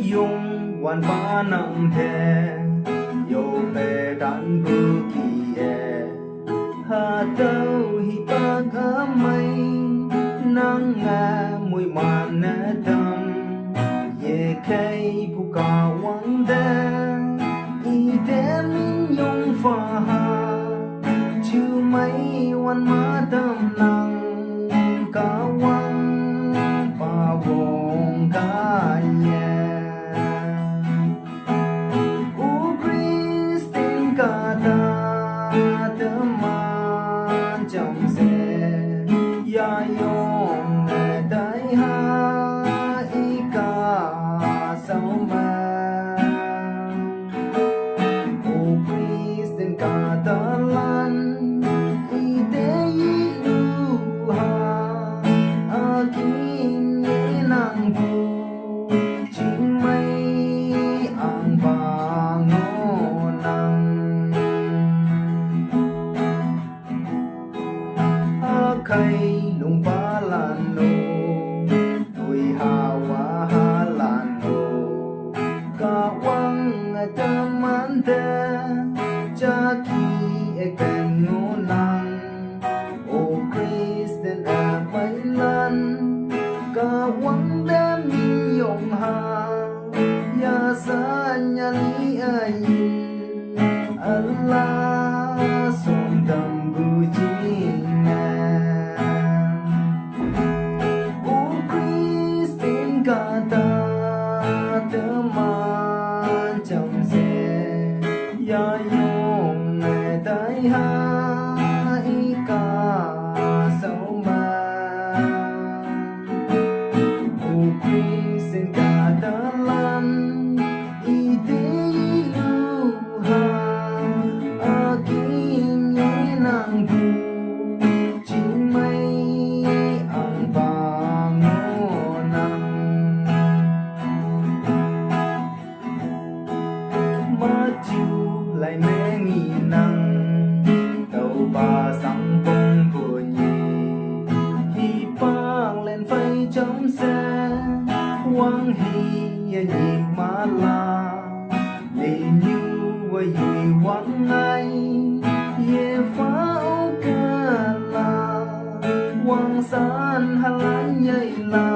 yung wan pa nang the yo pe dan bu ki e ha tau hi pag amay nang nga mùi man na dam ye kay buka wang da i de min yung fa ha chu mai wan ma dam nang ka wang pa wong ka ye u Christine ka ta de man trong se ya yong ne dai ha i ka sao ma o Christine ka ta lan i te i lu ha a kin ye nang bu ching mai ang ba ngo nang a kai lung ba lan no tui ha wa ha lan no ka wang a ta man te cha ki e kan ngo nang o Christian a pai lan ka wang da min yong ha ya sa nya li a yin Allah som dam bu jing na o Christine ka ta te man trong se ya yong ne dai ha i ka sao ma o Christine ka ta lan i te i lu ha a kin ye nang bu ching mai ang ba ngo nang ma chu lại mẹ nghi năng tàu ba sang bông buồn nhì hi bang lên phây trong xe quang hi nhịp má la lệ như quay dùi quang ngay ye phá ô ca la quang san hà lan nhây la